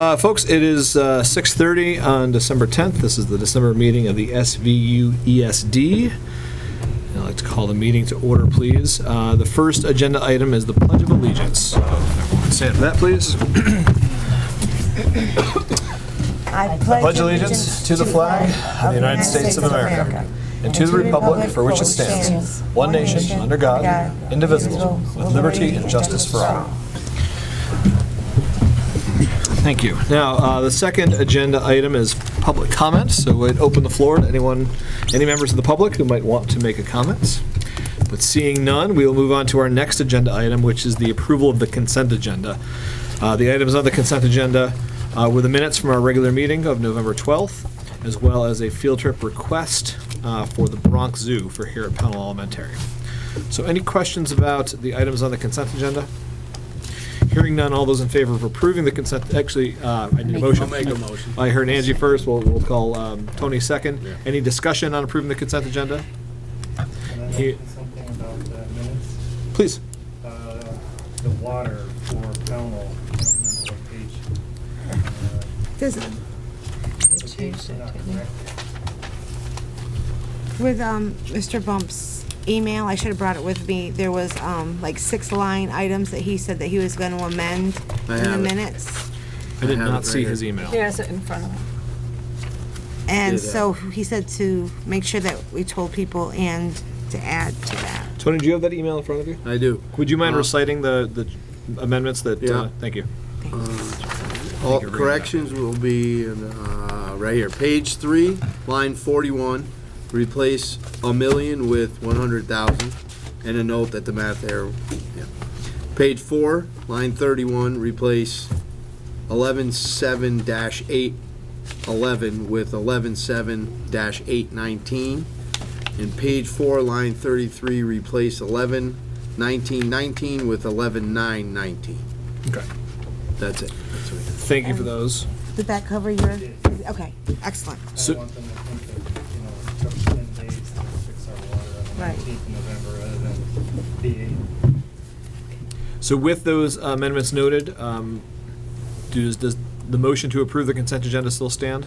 Folks, it is 6:30 on December 10th. This is the December meeting of the Svuesd. I'd like to call the meeting to order, please. The first agenda item is the Pledge of Allegiance. So if everyone can stand for that, please. I pledge allegiance to the flag of the United States of America and to the republic for which it stands, one nation, under God, indivisible, with liberty and justice for all. Thank you. Now, the second agenda item is public comments. So we'd open the floor to any members of the public who might want to make a comment. But seeing none, we will move on to our next agenda item, which is the approval of the consent agenda. The items on the consent agenda were the minutes from our regular meeting of November 12th, as well as a field trip request for the Bronx Zoo for here at Pownell Elementary. So any questions about the items on the consent agenda? Hearing none, all those in favor of approving the consent, actually, I need a motion. I'll make a motion. I heard Angie first, we'll call Tony second. Yeah. Any discussion on approving the consent agenda? Can I mention something about the minutes? Please. The water for Pownell, I don't remember what page. Does it? The dates are not correct. With Mr. Bump's email, I should have brought it with me. There was like 6-line items that he said that he was going to amend in the minutes. I did have not it see right his here. email. He has it in front of him. And Did, so he said to make sure that we told people and to add to that. Tony, do you have that email in front of you? I do. Would you mind Uh, reciting the amendments that, Yeah. thank you. All you, Rita. corrections will be in, right here. Page 3, line 41. Replace a million with 100,000, and a note that the math error. Yeah. Page 4, line 31. Replace 11.7-811 with 11.7-819. And page 4, line 33. Replace 11.1919 with 11.919. Okay. That's it. That's what it is. Thank you for those. Did that cover your? Okay, excellent. I So- don't want them to think that, it took 10 days to fix our water on the Right. 19th of November rather than the 8th. So with those amendments noted, does the motion to approve the consent agenda still stand?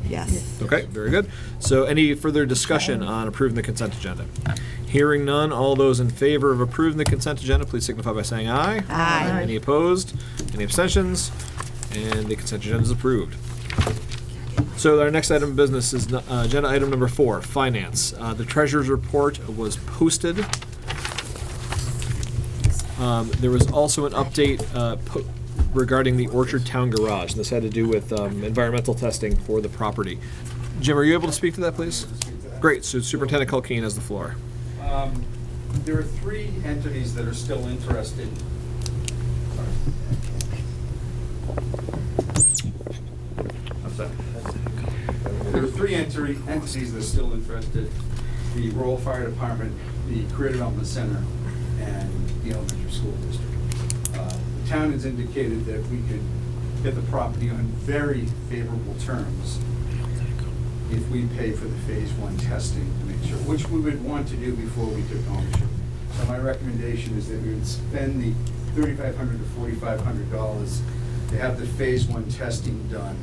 Yes. Okay, very good. So any further discussion on approving the consent agenda? Hearing none, all those in favor of approving the consent agenda, please signify by saying aye. Aye. Any opposed? Any abstentions? And the consent agenda is approved. So our next item of business is agenda item number 4, finance. The treasurer's report was posted. There was also an update regarding the Orchard Town Garage. This had to do with environmental testing for the property. Jim, are you able to speak to that, please? Great. So Superintendent Culkeen has the floor. There are 3 entities that are still interested. I'm sorry. There are 3 entities that are still interested: the Rural Fire Department, the Career Development Center, and the elementary school district. The town has indicated that we could get the property on very favorable terms if we pay for the phase 1 testing to make sure, which we would want to do before we took ownership. So my recommendation is that we would spend the $3,500 to $4,500 to have the phase 1 testing done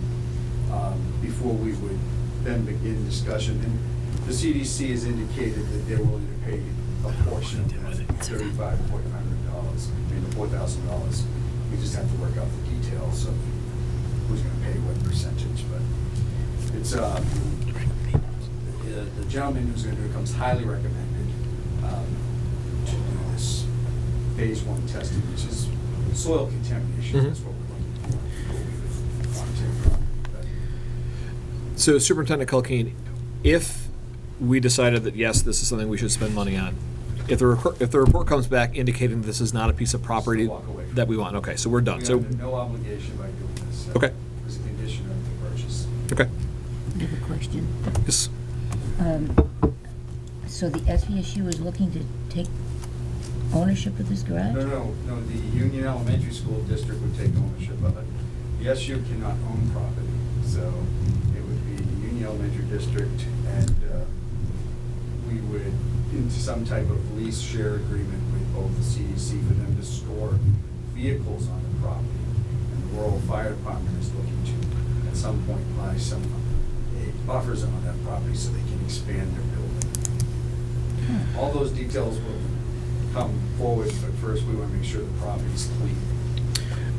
before we would then begin discussion. And the CDC has indicated that they're willing to pay a portion of that $3,500 to $4,500, I mean the $4,000. We just have to work out the details of who's going to pay what percentage, but it's the gentleman who's going to do it comes highly recommended to do this phase 1 testing, which is soil contamination. Mhm. That's what we're looking for. What we would want to take from. So Superintendent Culkeen, if we decided that yes, this is something we should spend money on, if the report comes back indicating this is not a piece of property Walk away. that we want, okay, so we're done. We So are under no obligation by doing this. Okay. As a condition of the purchase. okay. I have a question. Yes. So the SVSU is looking to take ownership of this garage? No, the Union Elementary School District would take ownership of it. The SU cannot own property, so it would be the Union Elementary District, and we would, into some type of lease share agreement with both the CDC for them to store vehicles on the property, and the rural fire department is looking to, at some point, buy a buffer zone on that property so they can expand their building. All those details will come forward, but first we want to make sure the property's clean.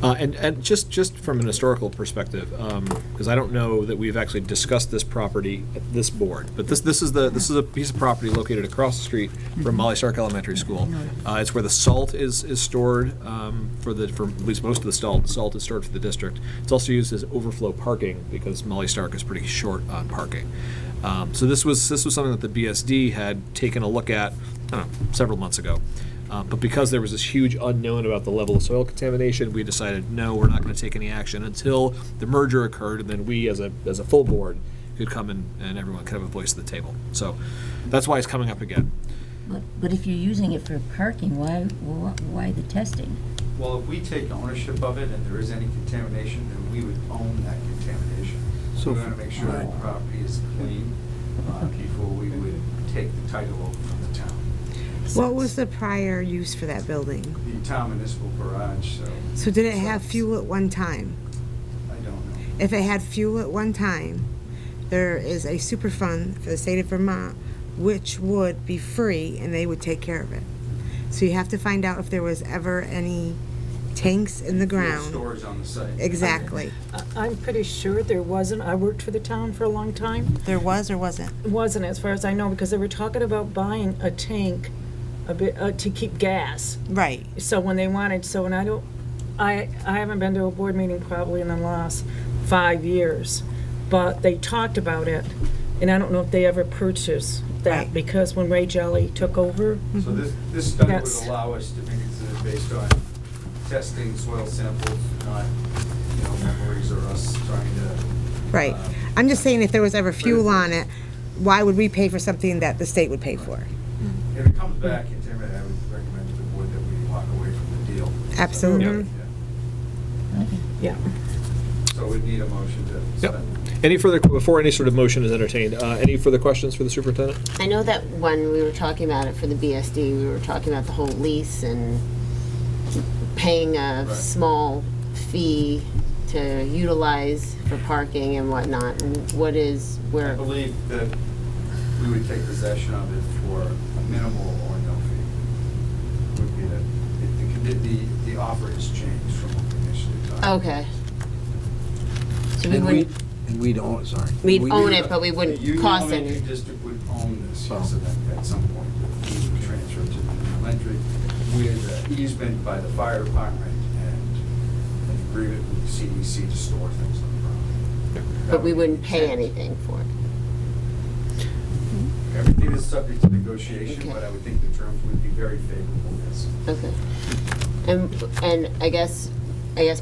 And just from an historical perspective, because I don't know that we've actually discussed this property at this board, but this is a piece of property located across the street from Molly Stark Elementary School. It's where the salt is stored for at least most of the salt is stored for the district. It's also used as overflow parking because Molly Stark is pretty short on parking. So this was something that the BSD had taken a look at, I don't know, several months ago. But because there was this huge unknown about the level of soil contamination, we decided, no, we're not going to take any action until the merger occurred, and then we, as a full board, could come and everyone could have a voice at the table. So that's why it's coming up again. But if you're using it for parking, why the testing? Well, if we take ownership of it and there is any contamination, then we would own that contamination. So we want to make sure that the property is clean before we would take the title over from the town. What was the prior use for that building? The town municipal garage, so So did it have fuel at one time? I don't know. If it had fuel at one time, there is a super fund for the state of Vermont which would be free and they would take care of it. So you have to find out if there was ever any tanks in the ground. Storage on the site. Exactly. I'm pretty sure there wasn't. I worked for the town for a long time. There was or wasn't? It wasn't, as far as I know, because they were talking about buying a tank to keep gas. Right. So when they wanted, I haven't been to a board meeting probably in the last 5 years, but they talked about it, and I don't know if they ever purchased that, Right. because when Ray Jelly took over, So this study would Yes. allow us to make a decision based on testing soil samples, not, memories or us trying to. Right. I'm just saying if there was ever fuel on it, why would we pay for something that the state would pay for? If it comes back contaminated, I would recommend to the board that we walk away from the deal. Absolutely. Yeah. yeah. So we'd need a motion to Yep. spend. Before any sort of motion is entertained, any further questions for the superintendent? I know that when we were talking about it for the BSD, we were talking about the whole lease and paying a Right. small fee to utilize for parking and whatnot. What is, I where, believe that we would take possession of it for a minimal or no fee. Would be the offer has changed from what we initially thought. okay. So we wouldn't, And we'd own, sorry. we'd own it, but we wouldn't The cost Union any. Elementary District would own this, yes, and then at some point, we would transfer it to the Union Elementary with an easement by the fire department and an agreement with the CDC to store things on the property. But we wouldn't pay anything for it. Everything is subject to negotiation, Okay. but I would think the terms would be very favorable, yes. Okay. And I guess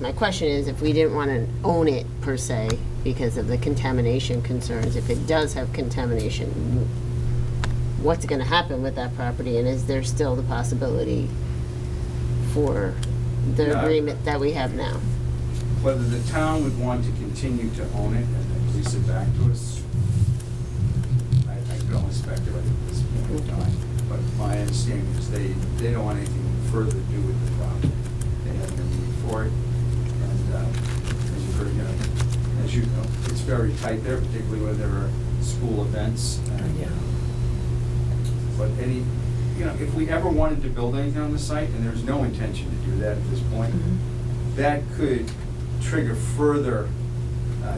my question is, if we didn't want to own it per se because of the contamination concerns, if it does have contamination, what's going to happen with that property? And is there still the possibility for the Yeah. agreement that we have now? Whether the town would want to continue to own it and then lease it back to us, I can only speculate at this point in time. But my understanding is they don't want anything further to do with the property. They have no need for it. And as you know, it's very tight there, particularly when there are school events. And, but if we ever wanted to build anything on the site, and there's no intention to do that at this point, that could trigger further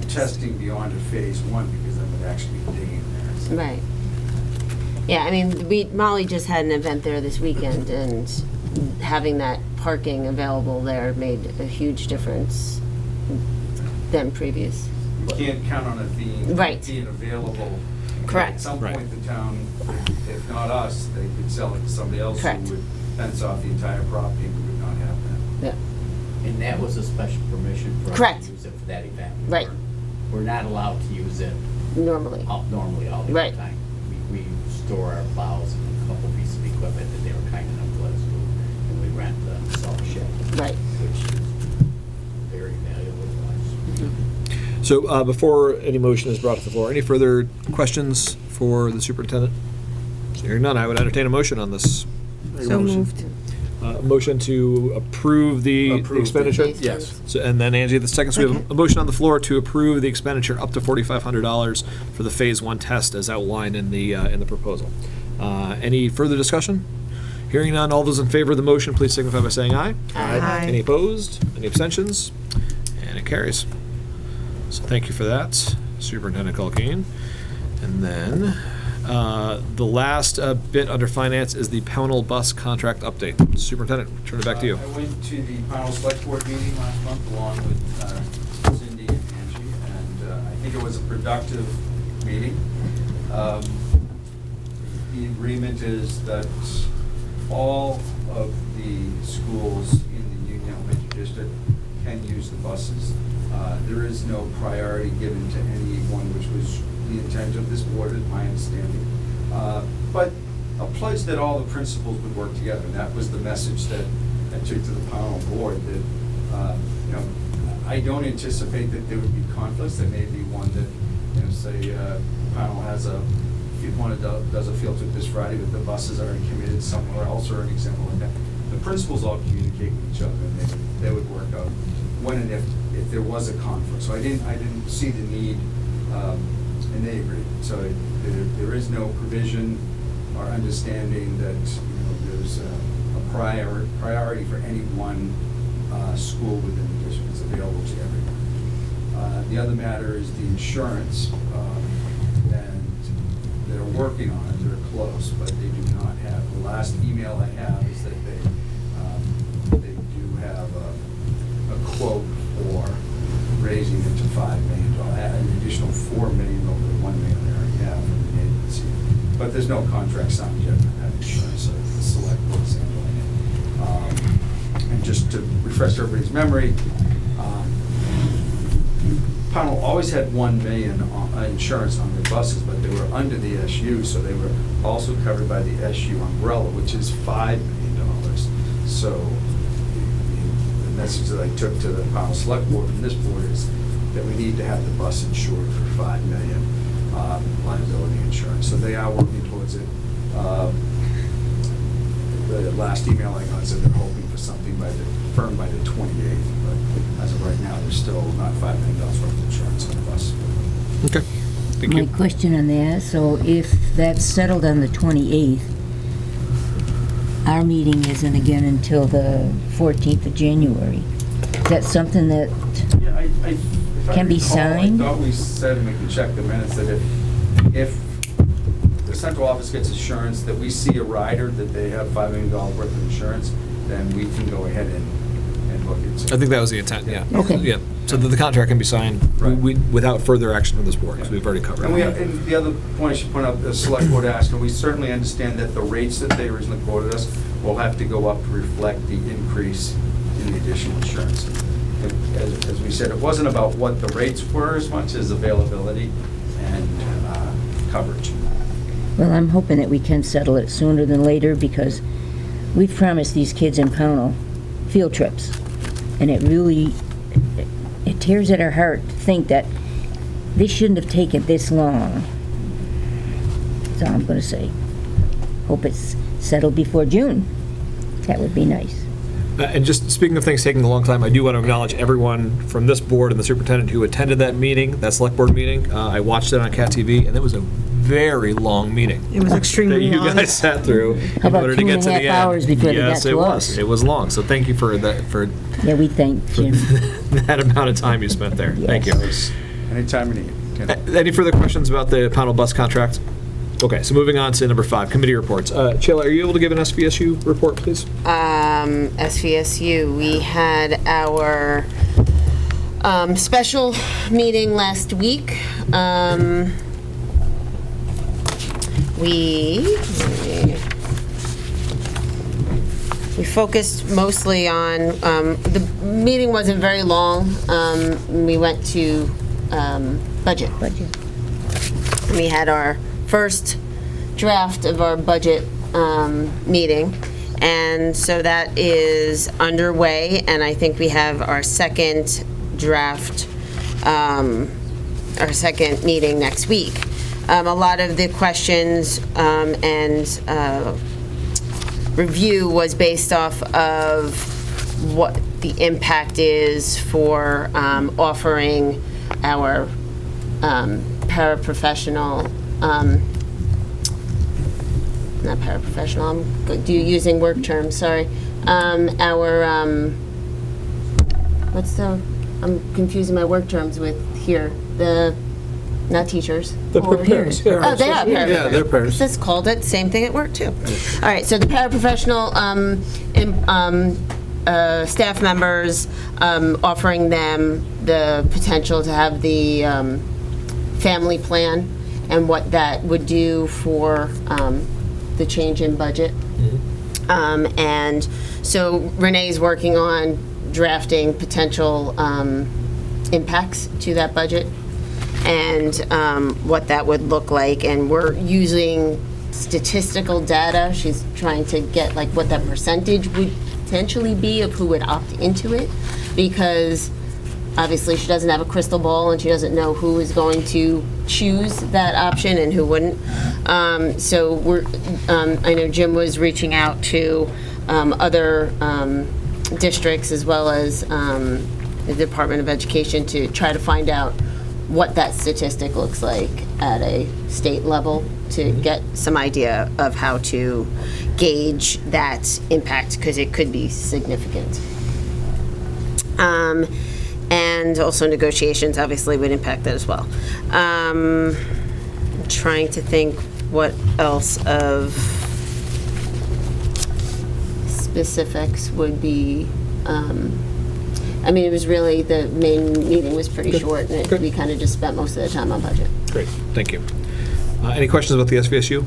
testing beyond a phase one, because then we'd actually be digging there. So Right. Yeah, I mean, Molly just had an event there this weekend, and having that parking available there made a huge difference than previous. we can't count on it being available. Correct. At some point, the town, if not us, they could sell it to somebody else Correct. who would fence off the entire property, and we would not have that. Yeah. And that was a special permission for us Correct. to use it for that event. Right. We're not allowed to use it Normally. normally all the Right. time. We store our plows and a couple pieces of equipment that they were kind enough to let us do, and we rent the salt shed. Right. Which is very valuable to us. So before any motion is brought to the floor, any further questions for the superintendent? So hearing none, I would entertain a motion on this. So moved. Motion to approve the Approve. expenditure? Yes. So, and then Angie, the second, so we have a motion on the floor to approve the expenditure up to $4,500 for the Phase 1 test as outlined in the proposal. Any further discussion? Hearing none, all those in favor of the motion, please signify by saying aye. Aye. Any opposed? Any abstentions? And it carries. So thank you for that, Superintendent Culkeen. And then the last bit under finance is the Pownell bus contract update. Superintendent, turn it back to you. I went to the Pownell Select Board meeting last month along with Cindy and Angie, and I think it was a productive meeting. The agreement is that all of the schools in the Union Elementary District can use the buses. There is no priority given to any one, which was the intent of this board, is my understanding. But a pledge that all the principals would work together, and that was the message that I took to the Pownell board, that, I don't anticipate that there would be conflicts. There may be one that, say, Pownell has does a field trip this Friday, but the buses are committed somewhere else, or an example like that. The principals all communicate with each other, and they would work out when and if there was a conflict. So I didn't see the need, and they agreed. So there is no provision or understanding that there's a priority for any one school within the district. It's available to everyone. The other matter is the insurance, and they're working on it. They're close, but they do not have. The last email I have is that they do have a quote for raising it to $5 million, an additional $4 million over the $1 million they already have from the agency. But there's no contract signed yet for that insurance, so the select board is handling it. And just to refresh everybody's memory, Pownell always had $1 million insurance on their buses, but they were under the SU, so they were also covered by the SU umbrella, which is $5 million. So the message that I took to the Pownell Select Board from this board is that we need to have the bus insured for $5 million liability insurance. So they are working towards it. The last email I got said they're hoping for something firm by the 28th, but as of right now, there's still not $5 million worth of insurance on the bus. Okay, thank you. My question on that, so if that's settled on the 28th, our meeting isn't again until the 14th of January. Is that something that Yeah, if I can be recall, signed? I thought we said, and we can check the minutes, that if the central office gets assurance that we see a rider that they have $5 million worth of insurance, then we can go ahead and look at it. I think that was the intent, yeah. Okay. Yeah, so that the contract can be signed Right. without further action from this board, because we've already covered And, it. and the other point I should point out, the select board asked, and we certainly understand that the rates that they originally quoted us will have to go up to reflect the increase in the additional insurance. As we said, it wasn't about what the rates were as much as availability and coverage. Well, I'm hoping that we can settle it sooner than later, because we've promised these kids in Pownell field trips. And it really, it tears at our heart to think that this shouldn't have taken this long. That's all I'm gonna say. Hope it's settled before June. That would be nice. And just speaking of things taking a long time, I do want to acknowledge everyone from this board and the superintendent who attended that meeting, that select board meeting. I watched it on Cat TV, and it was a very long meeting It was that extremely you long. guys sat through How in about order to get to the 2.5 end. hours before they got Yes, to it us? was. It was long. So thank you for that, for Yeah, we thank Jim. that amount of time you spent there. Thank you. Anytime you need. Any further questions about the Pownell bus contract? Okay, so moving on to number 5, committee reports. Chayla, are you able to give an SVSU report, please? SVSU, we had our special meeting last week. We focused mostly on, the meeting wasn't very long. We went to budget. We had our first draft of our budget meeting, and so that is underway, and I think we have our second draft, our second meeting next week. A lot of the questions and review was based off of what the impact is for offering our paraprofessional, not paraprofessional, using work terms, sorry. I'm confusing my work terms with here, not teachers. The prepares. Oh, they are paraprofessionals. Yeah, they're pairs. This called it, same thing at work too. All right, so the paraprofessional staff members, offering them the potential to have the family plan and what that would do for the change in budget. And so Renee's working on drafting potential impacts to that budget and what that would look like. And we're using statistical data. She's trying to get like what that percentage would potentially be of who would opt into it, because obviously she doesn't have a crystal ball and she doesn't know who is going to choose that option and who wouldn't. So I know Jim was reaching out to other districts as well as the Department of Education to try to find out what that statistic looks like at a state level to get some idea of how to gauge that impact, because it could be significant. And also negotiations obviously would impact that as well. I'm trying to think what else of specifics would be, I mean, it was really, the main meeting was pretty short, and we kind of just spent most of the time on budget. Great, thank you. Any questions about the SVSU?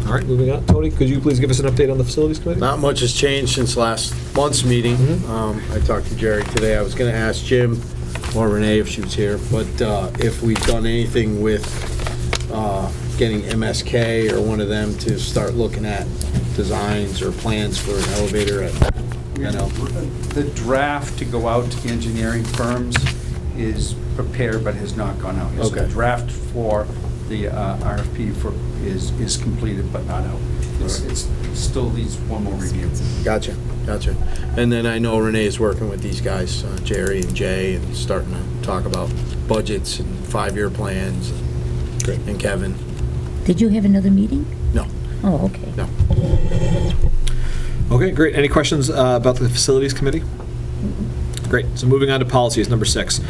All right, moving on. Tony, could you please give us an update on the facilities committee? Not much has changed since last month's meeting. I talked to Jerry today. I was going to ask Jim or Renee if she was here, but if we've done anything with getting MSK or one of them to start looking at designs or plans for an elevator at, The draft to go out to the engineering firms is prepared but has not gone out yet. So the Okay. draft for the RFP is completed but not out. It still needs one more review. Gotcha. And then I know Renee's working with these guys, Jerry and Jay, and starting to talk about budgets and 5-year plans. Great. And Kevin. Did you have another meeting? No, Oh, okay. no. Okay, great. Any questions about the facilities committee? Great. So moving on to policies, number 6.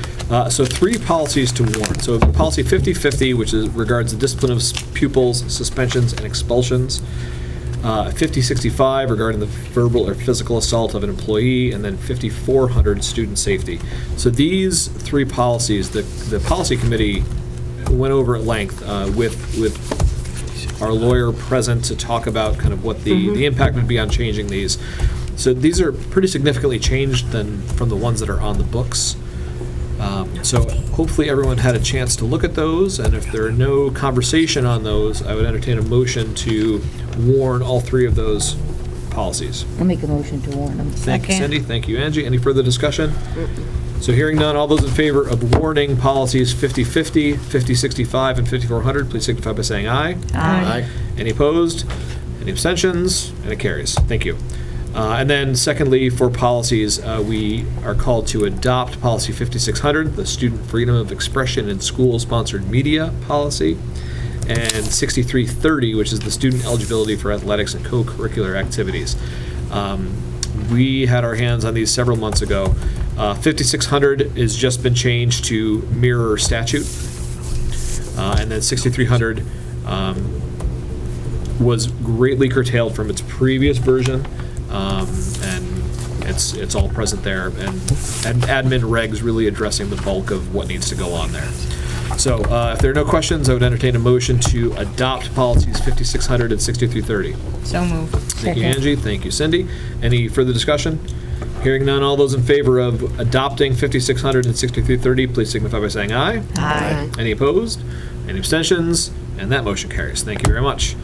So 3 policies to warn. So policy 5050, which regards the discipline of pupils, suspensions, and expulsions. 5065 regarding the verbal or physical assault of an employee, and then 5400 student safety. So these 3 policies, the policy committee went over at length with our lawyer present to talk about kind of what the impact would be on changing these. So these are pretty significantly changed from the ones that are on the books. So hopefully everyone had a chance to look at those, and if there are no conversation on those, I would entertain a motion to warn all 3 of those policies. I'll make a motion to warn them. Thank you, Cindy. Thank you, Angie. Any further discussion? So hearing none, all those in favor of warning policies 5050, 5065, and 5400, please signify by saying aye. Aye. Any opposed? Any abstentions? And it carries. Thank you. And then secondly, for policies, we are called to adopt policy 5600, the student freedom of expression in school-sponsored media policy, and 6330, which is the student eligibility for athletics and co-curricular activities. We had our hands on these several months ago. 5600 has just been changed to mirror statute, and then 6300 was greatly curtailed from its previous version, and it's all present there, and admin regs really addressing the bulk of what needs to go on there. So if there are no questions, I would entertain a motion to adopt policies 5600 and 6330. So moved. Thank you, Second. Angie. Thank you, Cindy. Any further discussion? Hearing none, all those in favor of adopting 5600 and 6330, please signify by saying aye. Aye. Any opposed? Any abstentions? And that motion carries. Thank you very much.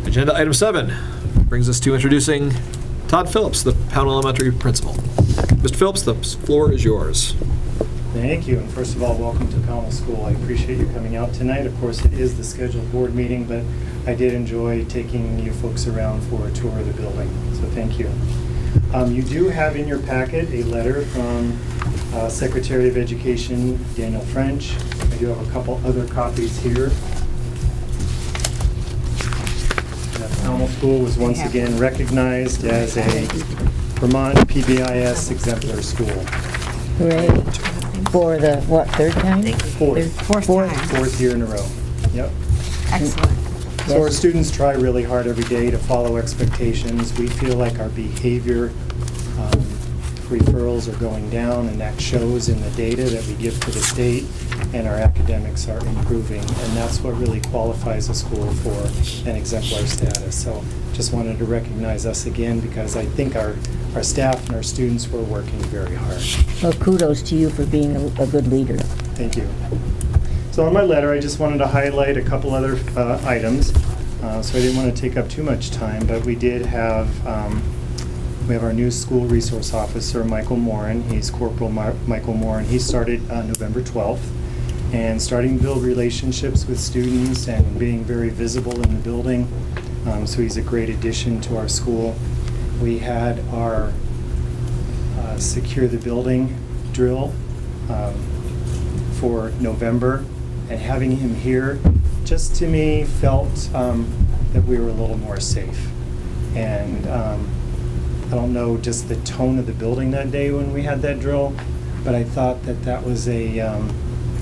Agenda item 7 brings us to introducing Todd Phillips, the Pownell Elementary principal. Mr. Phillips, the floor is yours. Thank you, and first of all, welcome to Pownell School. I appreciate you coming out tonight. Of course, it is the scheduled board meeting, but I did enjoy taking you folks around for a tour of the building, so thank you. You do have in your packet a letter from Secretary of Education Daniel French. I do have a couple other copies here. Pownell School was once again recognized as a Vermont PBIS exemplar school. Great. For the, what, third time? Fourth time. Fourth year in a row. Yep. Excellent. So our Yes. students try really hard every day to follow expectations. We feel like our behavior referrals are going down, and that shows in the data that we give to the state, and our academics are improving, and that's what really qualifies a school for an exemplar status. So just wanted to recognize us again, because I think our staff and our students were working very hard. Well, kudos to you for being a good leader. Thank you. So in my letter, I just wanted to highlight a couple other items. So I didn't want to take up too much time, but we did have, we have our new school resource officer, Michael Moran. He's Corporal Michael Moran. He started November 12th, and starting to build relationships with students and being very visible in the building. So he's a great addition to our school. We had our secure the building drill for November, and having him here just to me felt that we were a little more safe. And I don't know just the tone of the building that day when we had that drill, but I thought that that was a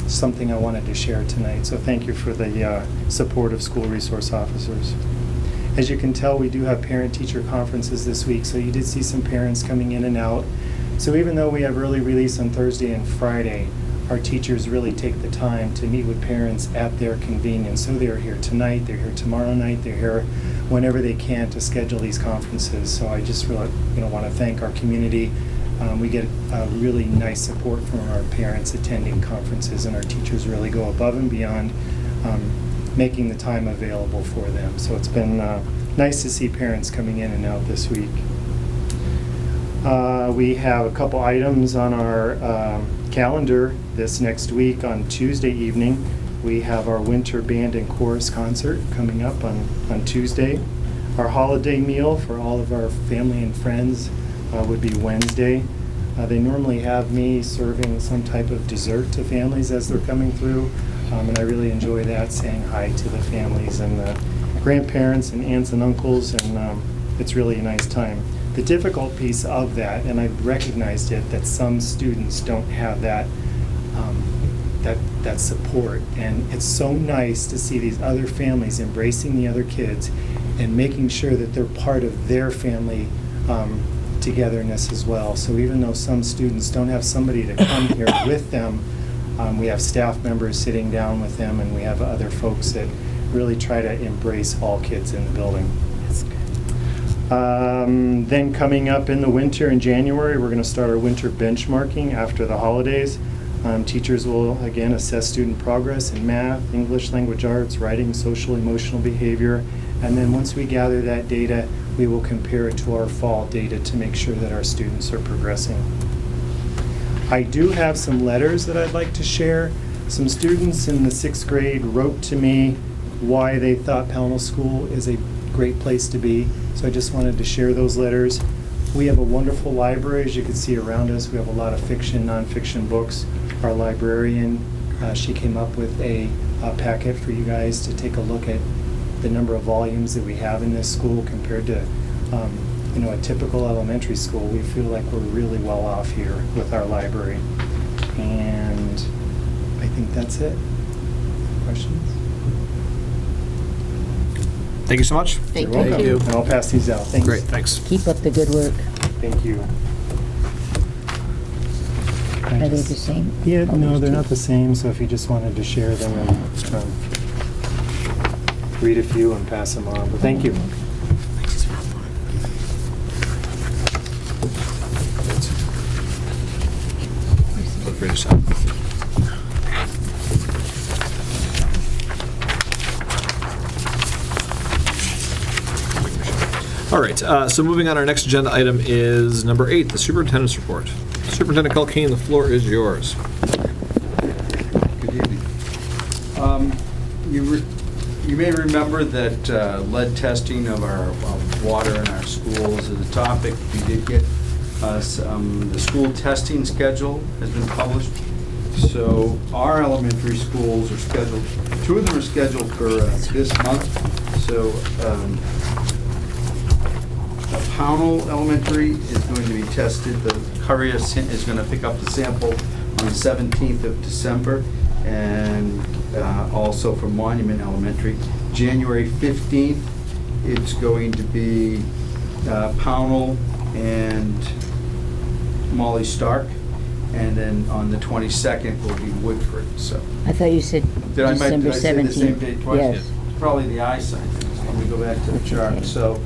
something I wanted to share tonight. So thank you for the support of school resource officers. As you can tell, we do have parent-teacher conferences this week, so you did see some parents coming in and out. So even though we have early release on Thursday and Friday, our teachers really take the time to meet with parents at their convenience. So they're here tonight, they're here tomorrow night, they're here whenever they can to schedule these conferences. So I just really want to thank our community. We get really nice support from our parents attending conferences, and our teachers really go above and beyond making the time available for them. So it's been nice to see parents coming in and out this week. We have a couple items on our calendar this next week. On Tuesday evening, we have our winter band and chorus concert coming up on Tuesday. Our holiday meal for all of our family and friends would be Wednesday. They normally have me serving some type of dessert to families as they're coming through, and I really enjoy that, saying hi to the families and the grandparents and aunts and uncles, and it's really a nice time. The difficult piece of that, and I've recognized it, that some students don't have that that support, and it's so nice to see these other families embracing the other kids and making sure that they're part of their family togetherness as well. So even though some students don't have somebody to come here with them, we have staff members sitting down with them, and we have other folks that really try to embrace all kids in the building. That's good. Then coming up in the winter in January, we're going to start our winter benchmarking after the holidays. Teachers will again assess student progress in math, English language arts, writing, social emotional behavior, and then once we gather that data, we will compare it to our fall data to make sure that our students are progressing. I do have some letters that I'd like to share. Some students in the 6th grade wrote to me why they thought Pownell School is a great place to be, so I just wanted to share those letters. We have a wonderful library, as you can see around us. We have a lot of fiction, nonfiction books. Our librarian, she came up with a packet for you guys to take a look at the number of volumes that we have in this school compared to a typical elementary school. We feel like we're really well off here with our library. And I think that's it. Questions? Thank you so much. Thank You're welcome. you. And I'll pass these out. Thanks. Great, thanks. Keep up the good work. Thank you. Are they the same? Yeah, Oh, no, there's they're two. not the same, so if you just wanted to share them and read a few and pass them on, but thank you. Feel free to sign. All right, so moving on, our next agenda item is number 8, the superintendent's report. Superintendent Culkeen, the floor is yours. You may remember that lead testing of our water in our schools is a topic. We did get the school testing schedule has been published. So our elementary schools are scheduled, 2 of them are scheduled for this month. So Pownell Elementary is going to be tested. The courier is going to pick up the sample on the 17th of December, and also for Monument Elementary. January 15th, it's going to be Pownell and Molly Stark, and then on the 22nd will be Woodford. So I thought you said did I December say the 17th. same date twice? Yes. It's probably the eyesight. Let me go back to the That's chart. okay. So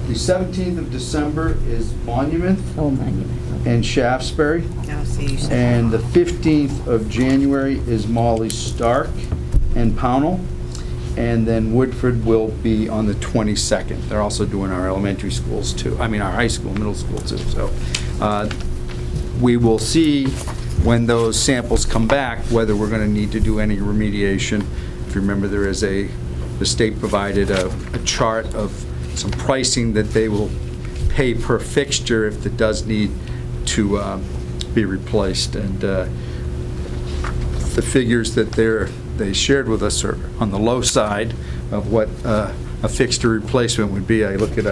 the 17th of December is Monument Oh, Monument. Okay. and Shaftesbury. No, see, you said. And the 15th of January is Molly Stark and Pownell. And then Woodford will be on the 22nd. They're also doing our elementary schools too. I mean, our high school, middle school too. So we will see when those samples come back whether we're going to need to do any remediation. If you remember, there is the state provided a chart of some pricing that they will pay per fixture if it does need to be replaced. And the figures that they shared with us are on the low side of what a fixture replacement would be. I look at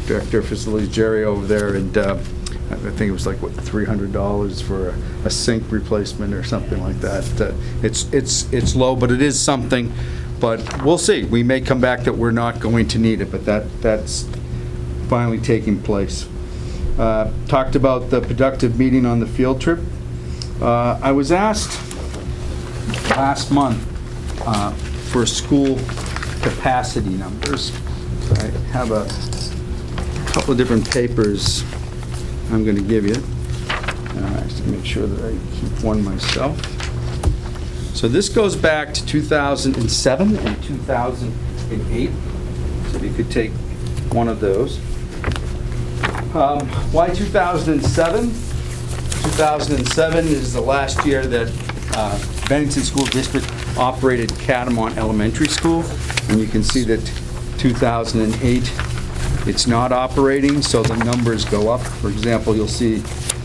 Director of Facilities, Jerry, over there, and I think it was like, what, $300 for a sink replacement or something like that. It's low, but it is something. But we'll see. We may come back that we're not going to need it, but that's finally taking place. Talked about the productive meeting on the field trip. I was asked last month for school capacity numbers. I have a couple of different papers I'm going to give you. Just to make sure that I keep one myself. So this goes back to 2007 and 2008. So if you could take one of those. Why 2007? 2007 is the last year that Bennington School District operated Catamount Elementary School. And you can see that 2008, it's not operating, so the numbers go up. For example, you'll see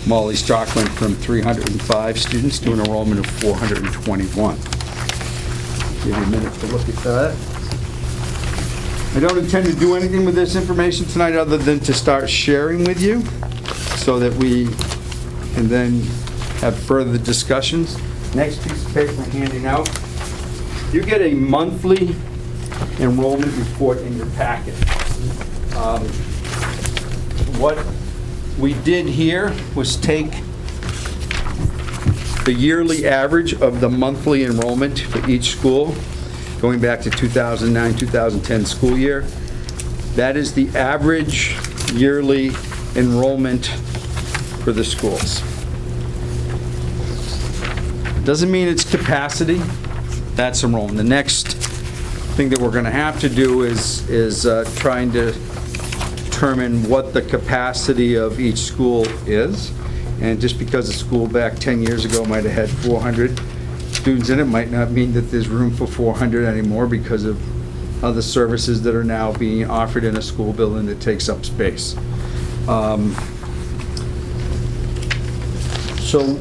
Molly Stark went from 305 students to an enrollment of 421. Give you a minute to look at that. I don't intend to do anything with this information tonight other than to start sharing with you so that we can then have further discussions. Next piece of paper I'm handing out. You get a monthly enrollment report in your packet. What we did here was take the yearly average of the monthly enrollment for each school, going back to 2009-2010 school year. That is the average yearly enrollment for the schools. Doesn't mean it's capacity, that's enrollment. The next thing that we're going to have to do is trying to determine what the capacity of each school is. And just because a school back 10 years ago might have had 400 students in it, might not mean that there's room for 400 anymore because of other services that are now being offered in a school building that takes up space. So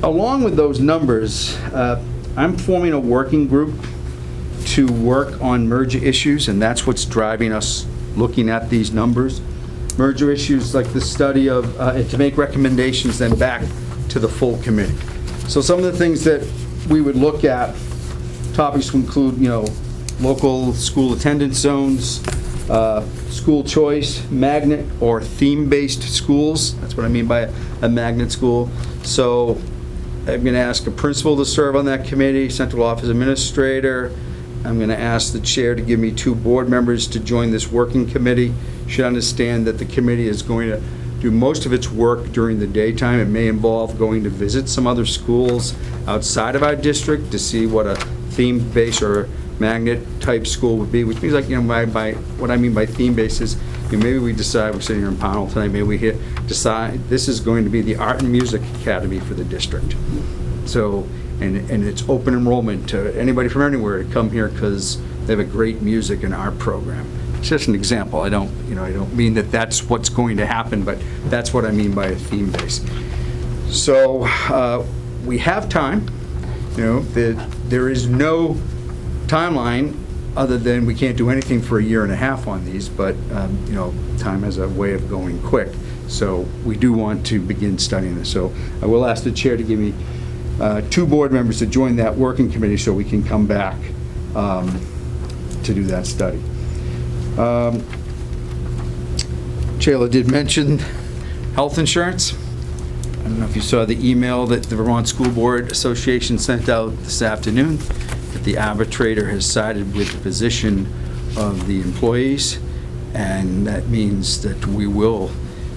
along with those numbers, I'm forming a working group to work on merger issues, and that's what's driving us looking at these numbers. Merger issues like the study of, to make recommendations then back to the full committee. So some of the things that we would look at, topics include, local school attendance zones, school choice, magnet or theme-based schools. That's what I mean by a magnet school. So I'm going to ask a principal to serve on that committee, central office administrator. I'm going to ask the chair to give me 2 board members to join this working committee. Should understand that the committee is going to do most of its work during the daytime. It may involve going to visit some other schools outside of our district to see what a theme-based or magnet type school would be, which means, like, by what I mean by theme-based is, maybe we decide, we're sitting here in Pownell tonight, maybe we decide this is going to be the Art and Music Academy for the district. So, and it's open enrollment to anybody from anywhere to come here because they have a great music and art program. It's just an example. I don't mean that that's what's going to happen, but that's what I mean by a theme base. So we have time. There is no timeline other than we can't do anything for a year and a half on these, but time has a way of going quick. So we do want to begin studying this. So I will ask the chair to give me 2 board members to join that working committee so we can come back to do that study. Shayla did mention health insurance. I don't know if you saw the email that the Vermont School Board Association sent out this afternoon, that the arbitrator has sided with the position of the employees, and that means that we will,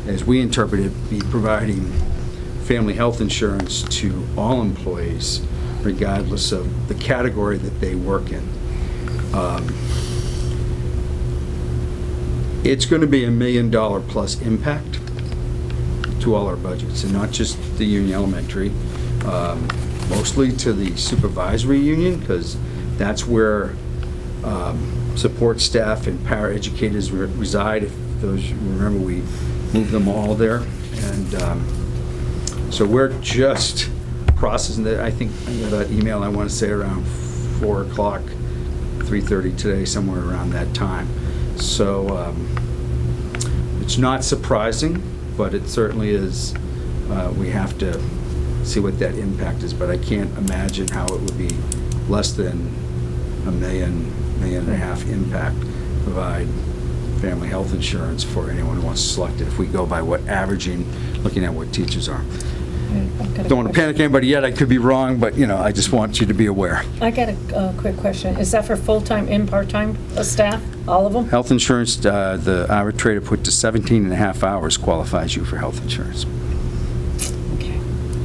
as we interpret it, be providing family health insurance to all employees, regardless of the category that they work in. It's going to be $1 million plus impact to all our budgets, and not just the Union Elementary, mostly to the supervisory union, because that's where support staff and paraeducators reside. If those, remember, we moved them all there, and so we're just processing that. I think I got that email, I want to say around 4 o'clock, 3:30 today, somewhere around that time. So it's not surprising, but it certainly is. We have to see what that impact is, but I can't imagine how it would be less than $1 million and a half impact to provide family health insurance for anyone who wants to select it, if we go by what averaging, looking at what teachers are. Don't want to panic anybody yet, I could be wrong, but I just want you to be aware. I got a quick question. Is that for full-time and part-time staff, all of them? Health insurance, the arbitrator put to 17 and a half hours qualifies you for health insurance. Okay.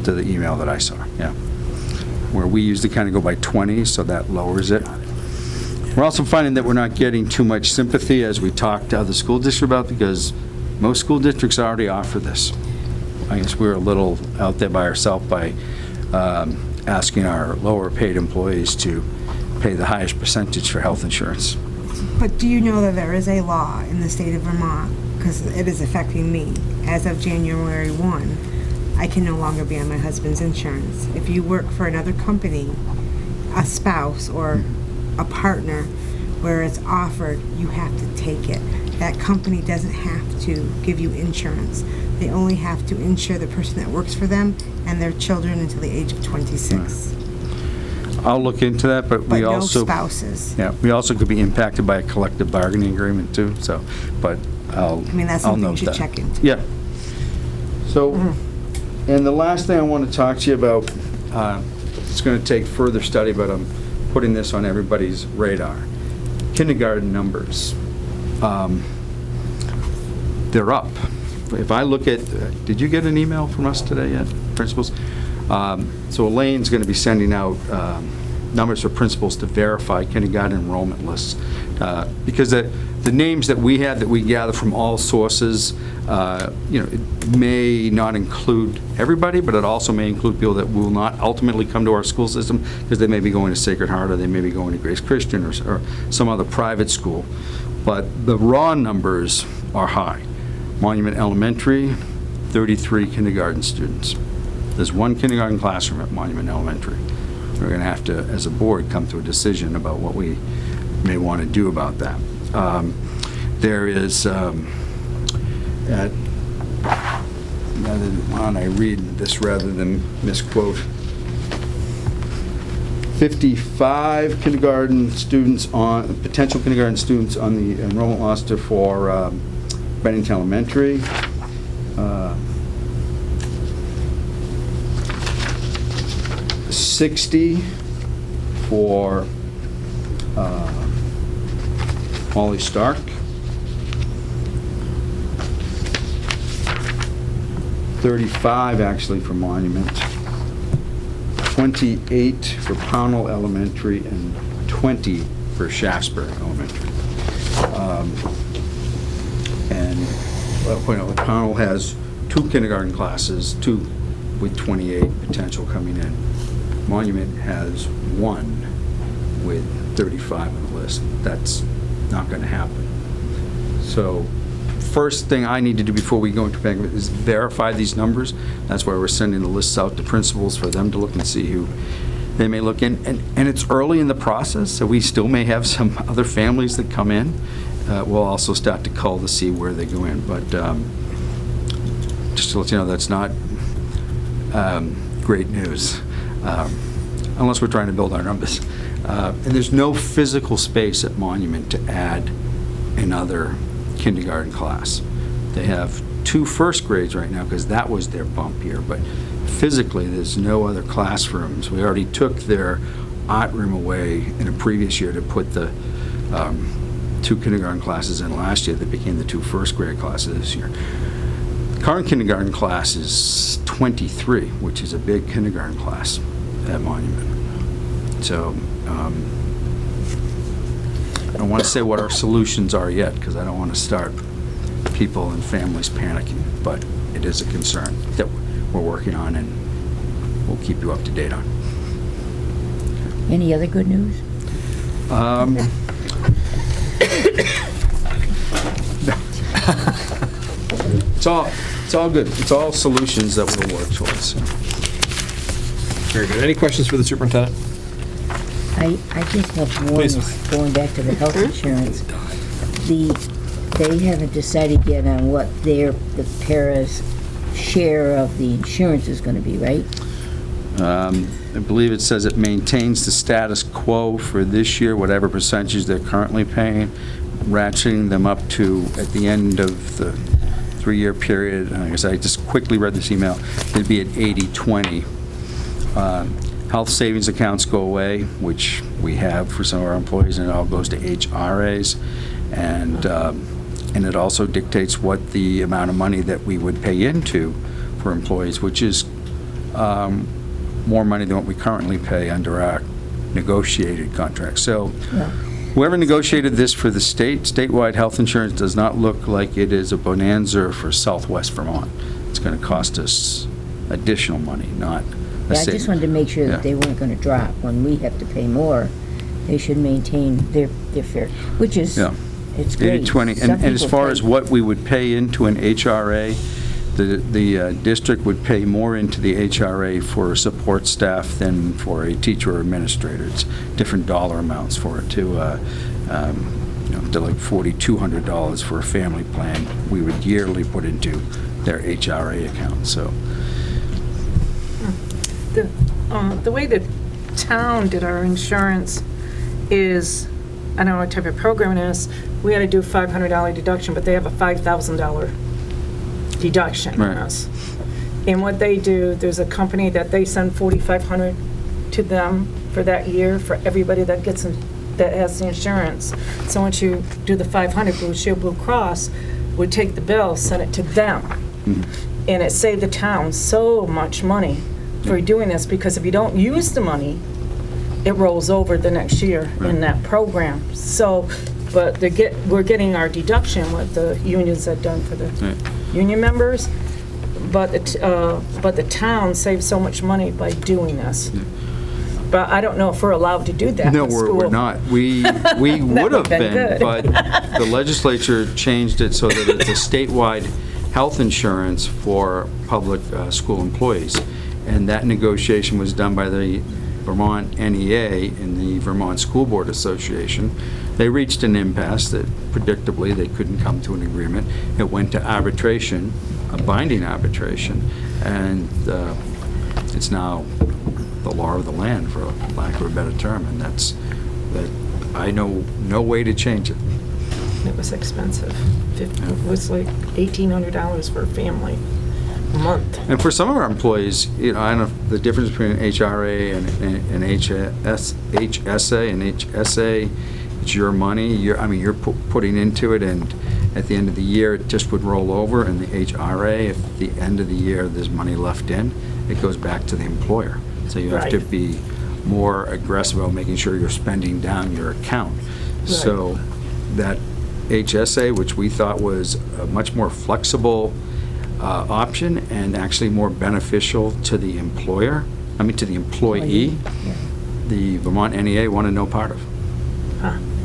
To the email that I saw, yeah. Where we usually kind of go by 20, so that lowers it. We're also finding that we're not getting too much sympathy as we talk to other school districts about, because most school districts already offer this. I guess we're a little out there by ourselves by asking our lower paid employees to pay the highest percentage for health insurance. But do you know that there is a law in the state of Vermont, because it is affecting me, as of January 1, I can no longer be on my husband's insurance. If you work for another company, a spouse or a partner, where it's offered, you have to take it. That company doesn't have to give you insurance. They only have to insure the person that works for them and their children until the age of 26. I'll look into that, but we no also... spouses. Yeah, we also could be impacted by a collective bargaining agreement too, so, but I'll that's I'll something you note should that. check into. Yeah. So, and the last thing I want to talk to you about, it's going to take further study, but I'm putting this on everybody's radar. Kindergarten numbers. They're up. If I look at, did you get an email from us today yet, principals? So Elaine's going to be sending out numbers for principals to verify kindergarten enrollment lists. Because the names that we have that we gather from all sources, it may not include everybody, but it also may include people that will not ultimately come to our school system because they may be going to Sacred Heart, or they may be going to Grace Christian, or some other private school. But the raw numbers are high. Monument Elementary, 33 kindergarten students. There's 1 kindergarten classroom at Monument Elementary. We're going to have to, as a board, come to a decision about what we may want to do about that. There is, at, I read this rather than misquote, 55 kindergarten students on, potential kindergarten students on the enrollment roster for Bennington Elementary. 60 for Molly Stark. 35 actually for Monument. 28 for Pownell Elementary, and 20 for Shaftesbury Elementary. And I'll point out that Pownell has 2 kindergarten classes, 2 with 28 potential coming in. Monument has 1 with 35 on the list. That's not going to happen. So first thing I need to do before we go into banquet is verify these numbers. That's why we're sending the lists out to principals for them to look and see who they may look in. And it's early in the process, so we still may have some other families that come in. We'll also start to cull to see where they go in. But just to let you know, that's not great news, unless we're trying to build our numbers. And there's no physical space at Monument to add another kindergarten class. They have 2 first grades right now because that was their bump year, but physically there's no other classrooms. We already took their art room away in a previous year to put the 2 kindergarten classes in last year that became the 2 first grade classes this year. Current kindergarten class is 23, which is a big kindergarten class at Monument. So I don't want to say what our solutions are yet because I don't want to start people and families panicking, but it is a concern that we're working on and we'll keep you up to date on. Any other good news? It's all good. It's all solutions that we'll work towards. So. Very good. Any questions for the superintendent? I just have one, Please. is going back to the health insurance. They haven't decided yet on what the para's share of the insurance is going to be, right? I believe it says it maintains the status quo for this year, whatever percentage they're currently paying, ratcheting them up to, at the end of the 3-year period, I guess I just quickly read this email, it'd be at 80-20. Health savings accounts go away, which we have for some of our employees, and it all goes to HRAs. And it also dictates what the amount of money that we would pay into for employees, which is more money than what we currently pay under our negotiated contract. So whoever negotiated this for the statewide health insurance does not look like it is a bonanza for Southwest Vermont. It's going to cost us additional money, not a Yeah, I just wanted to make sure that they weren't going to drop. When we have to pay more, they should maintain their fare, which is, it's great. 80-20. And as far as what we would pay into an HRA, the district would pay more into the HRA for support staff than for a teacher or administrator. It's different dollar amounts for it, to like $4,200 for a family plan we would yearly put into their HRA account. So The way the town did our insurance is, I don't know what type of program it is, we had to do a $500 deduction, but they have a $5,000 deduction on us. And what they do, there's a company that they send $4,500 to them for that year for everybody that that has the insurance. So once you do the 500, Blue Shield Blue Cross would take the bill, send it to them. And it saved the town so much money for doing this, because if you don't use the money, it rolls over the next year in that program. So, but we're getting our deduction, what the unions had done for the union members, but the town saves so much money by doing this. But I don't know if we're allowed to do that. No, in the school. we're not. We would have been, good. but the legislature changed it so that it's a statewide health insurance for public school employees. And that negotiation was done by the Vermont NEA and the Vermont School Board Association. They reached an impasse that predictably they couldn't come to an agreement. It went to arbitration, a binding arbitration, and it's now the law of the land, for lack of a better term, and that I know no way to change it. It was expensive. It was like $1,800 for a family a month. And for some of our employees, I don't know the difference between an HRA and HSA. And HSA, it's your money. You're putting into it, and at the end of the year, it just would roll over. And the HRA, if at the end of the year there's money left in, it goes back to the employer. So you have to be more aggressive about making sure you're spending down your account. So that HSA, which we thought was a much more flexible option and actually more beneficial to the employer to the employee, the Vermont NEA wanted no part of,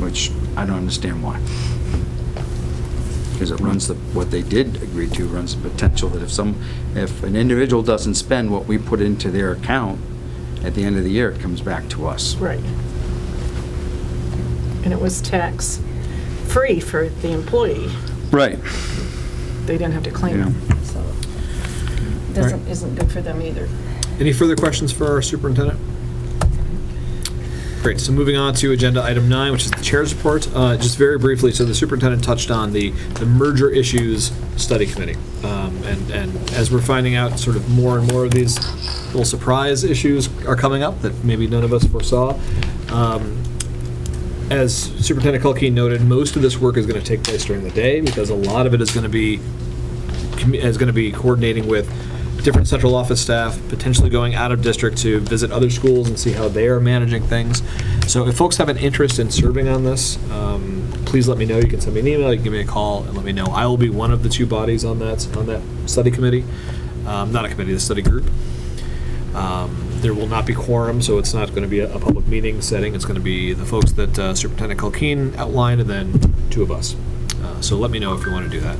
which I don't understand why. Because it runs what they did agree to runs the potential that if an individual doesn't spend what we put into their account, at the end of the year, it comes back to us. Right. And it was tax-free for the employee. Right. They didn't have to claim Yeah. it, so isn't good for them either. Any further questions for our superintendent? Great, so moving on to agenda item 9, which is the chair's report. Just very briefly, so the superintendent touched on the merger issues study committee. And as we're finding out, sort of more and more of these little surprise issues are coming up that maybe none of us foresaw. As Superintendent Culkeen noted, most of this work is going to take place during the day because a lot of it is going to be coordinating with different central office staff, potentially going out of district to visit other schools and see how they are managing things. So if folks have an interest in serving on this, please let me know. You can send me an email, you can give me a call, and let me know. I will be one of the 2 bodies on that study committee, not a committee, the study group. There will not be quorum, so it's not going to be a public meeting setting. It's going to be the folks that Superintendent Culkeen outlined, and then 2 of us. So let me know if you want to do that.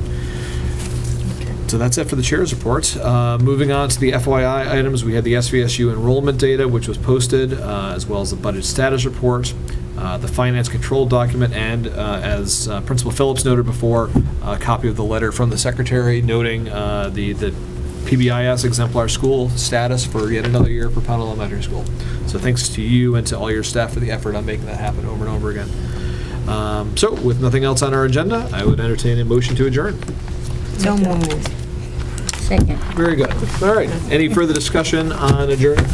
So that's it for the chair's report. Moving on to the FYI items, we had the SVSU enrollment data, which was posted, as well as the budget status report, the finance control document, and as Principal Phillips noted before, a copy of the letter from the secretary noting the PBIS exemplar school status for yet another year for Pownell Elementary School. So thanks to you and to all your staff for the effort on making that happen over and over again. So with nothing else on our agenda, I would entertain a motion to adjourn. So moved. Second. Very good. All right. Any further discussion on adjourning?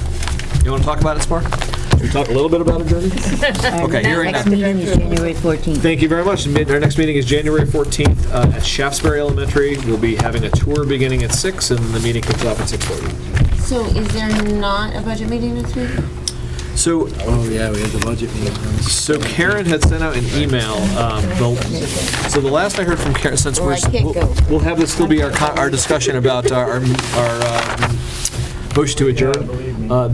You want to talk about it, Spark? Should we talk a little bit about adjourning? Okay, hearing Next none. meeting is January 14th. Thank you very much. Our next meeting is January 14th at Shaftesbury Elementary. We'll be having a tour beginning at 6, and the meeting kicks off at 6:30. So is there not a budget meeting next week? So, Oh, yeah, we had the budget meeting. so Karen had sent out an email. So the last I heard from Karen, since Well, I can't go. we'll have this still be our discussion about our motion to adjourn.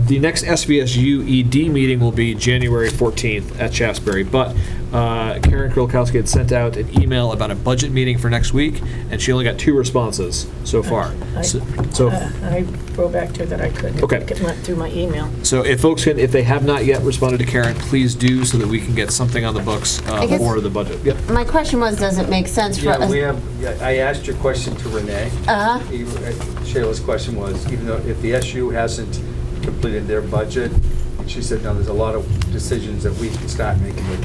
The next SVSU ED meeting will be January 14th at Shaftesbury, but Karen Krolkowski had sent out an email about a budget meeting for next week, and she only got 2 responses so far. I wrote back to her that I couldn't. Okay. I went through my email. So if folks if they have not yet responded to Karen, please do so that we can get something on the books guess- for the budget. Yep. My question was, does it make sense for Yeah, us? I asked your question to Renee. Uh-huh. Shayla's question was, even though if the SU hasn't completed their budget, she said, no, there's a lot of decisions that we can start making with,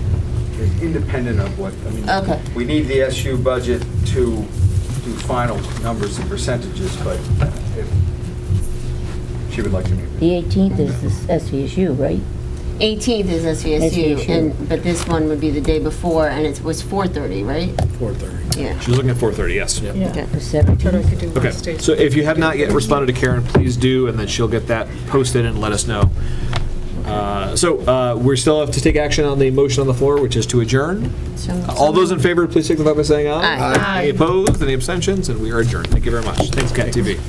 independent of what, Okay. we need the SU budget to do final numbers and percentages, but if she would like to meet. The 18th is the SVSU, right? 18th is SVSU, SVSU. but this one would be the day before, and it was 4:30, right? 4:30. Yeah. She was looking at 4:30, yes. Yeah. The I thought I 17th. could do Okay, Wednesday. so if you have not yet responded to Karen, please do, and then she'll get that posted and let us know. We still have to take action on the motion on the floor, which is to adjourn. All those in favor, please signify by saying aye. Aye. Any opposed, any abstentions, and we are adjourned. Thank you very much. Thanks, Cat TV.